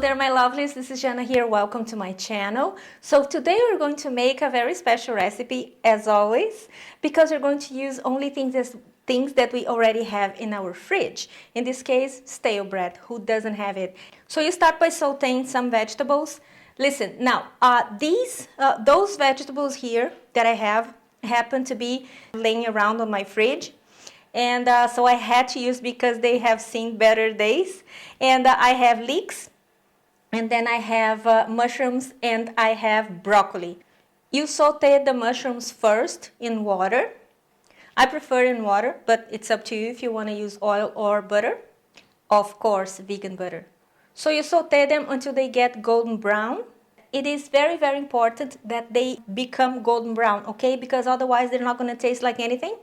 there, my lovelies, this is Jana here. Welcome to my channel. So today we're going to make a very special recipe, as always, because we're going to use only things that we already have in our fridge. In this case, stale bread. Who doesn't have it? So you start by sauteing some vegetables. Listen, now, those vegetables here that I have happen to be laying around on my fridge. And so I had to use because they have seen better days. And I have leeks, and then I have mushrooms, and I have broccoli. You saute the mushrooms first in water. I prefer in water, but it's up to you if you want to use oil or butter. Of course, vegan butter. So you saute them until they get golden brown. It is very, very important that they become golden brown, okay? Because otherwise they're not going to taste like anything.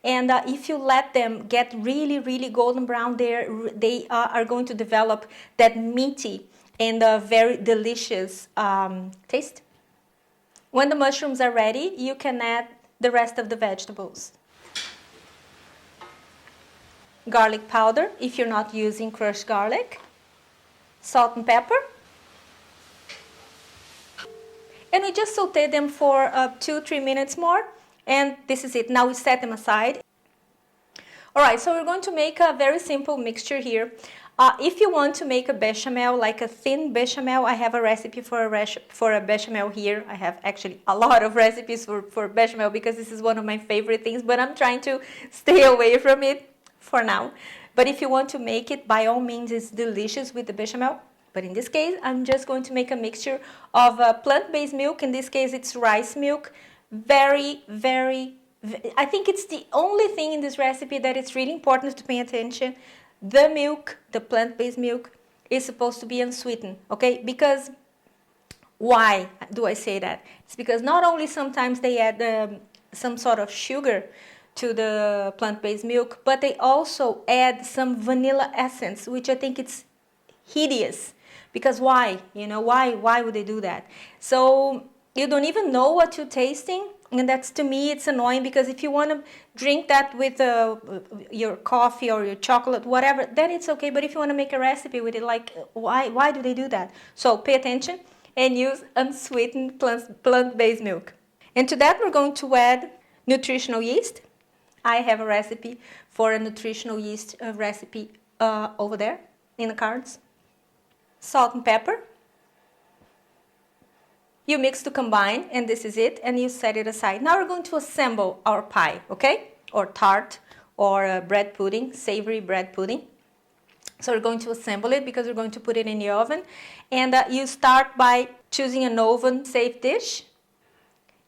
And if you let them get really, really golden brown, they are going to develop that meaty and very delicious taste. When the mushrooms are ready, you can add the rest of the vegetables. Garlic powder, if you're not using crushed garlic. Salt and pepper. And we just saute them for 2-3 minutes more. And this is it. Now we set them aside. Alright, so we're going to make a very simple mixture here. If you want to make a bechamel, like a thin bechamel, I have a recipe for a bechamel here. I have actually a lot of recipes for bechamel because this is one of my favorite things, but I'm trying to stay away from it for now. But if you want to make it, by all means, it's delicious with the bechamel. But in this case, I'm just going to make a mixture of plant-based milk. In this case, it's rice milk. I think it's the only thing in this recipe that it's really important to pay attention. The milk, the plant-based milk, is supposed to be unsweetened, okay? Because, why do I say that? It's because not only sometimes they add some sort of sugar to the plant-based milk, but they also add some vanilla essence, which I think it's hideous. Because why? You know, why would they do that? So you don't even know what you're tasting, and that's, to me, it's annoying, because if you want to drink that with your coffee or your chocolate, whatever, then it's okay. But if you want to make a recipe with it, like, why do they do that? So pay attention and use unsweetened plant-based milk. And to that, we're going to add nutritional yeast. I have a recipe for a nutritional yeast recipe over there in the cards. Salt and pepper. You mix to combine, and this is it, and you set it aside. Now we're going to assemble our pie, okay? Or tart, or bread pudding, savory bread pudding. So we're going to assemble it because we're going to put it in the oven. And you start by choosing an oven-safe dish,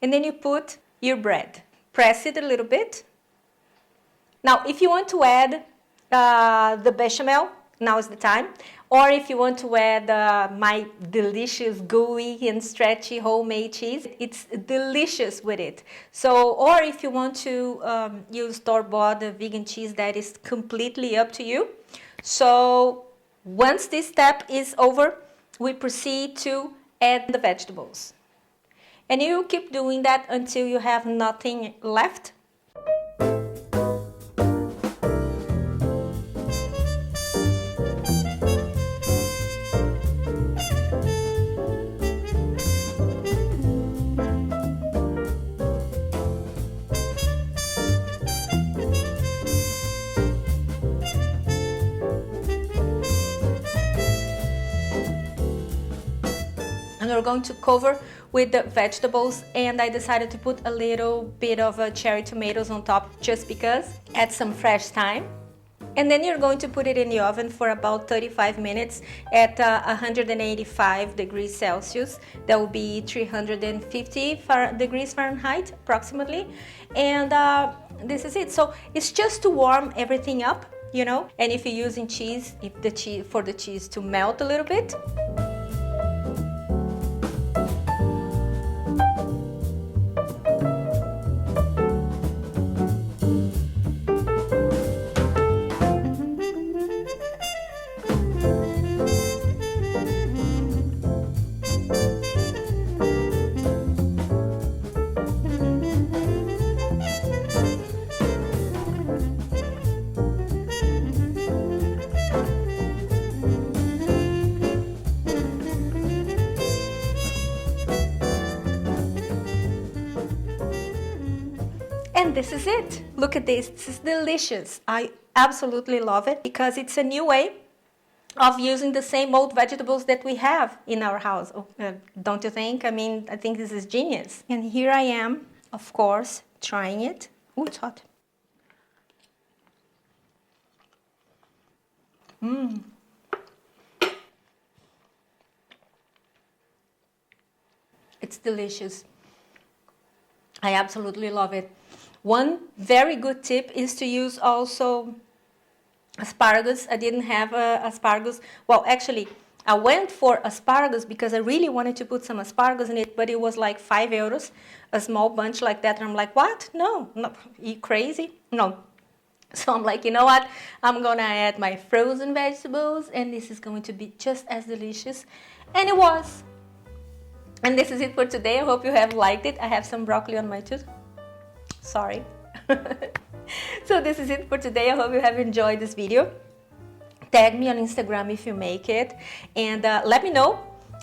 and then you put your bread. Press it a little bit. Now, if you want to add the bechamel, now is the time. Or if you want to add my delicious, gooey and stretchy homemade cheese, it's delicious with it. So, or if you want to use store-bought vegan cheese, that is completely up to you. So, once this step is over, we proceed to add the vegetables. And you keep doing that until you have nothing left. And we're going to cover with the vegetables, and I decided to put a little bit of cherry tomatoes on top just because. Add some fresh thyme. And then you're going to put it in the oven for about 35 minutes at 185 degrees Celsius. That will be 350 degrees Fahrenheit approximately. And this is it. So it's just to warm everything up, you know. And if you're using cheese, for the cheese to melt a little bit. And this is it. Look at this. This is delicious. I absolutely love it because it's a new way of using the same old vegetables that we have in our house. Don't you think? I mean, I think this is genius. And here I am, of course, trying it. Ooh, it's hot. It's delicious. I absolutely love it. One very good tip is to use also asparagus. I didn't have asparagus. Well, actually, I went for asparagus because I really wanted to put some asparagus in it, but it was like 5 euros, a small bunch like that. And I'm like, what? No, you crazy? No. So I'm like, you know what? I'm gonna add my frozen vegetables and this is going to be just as delicious. And it was. And this is it for today. I hope you have liked it. I have some broccoli on my tooth. Sorry. So this is it for today. I hope you have enjoyed this video. Tag me on Instagram if you make it. And let me know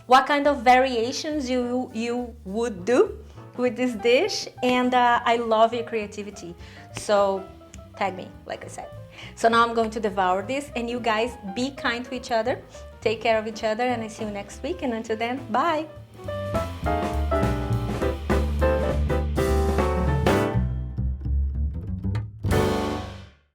what kind of variations you would do with this dish. And I love your creativity. So tag me, like I said. So now I'm going to devour this. And you guys be kind to each other. Take care of each other. And I see you next week. And until then, bye.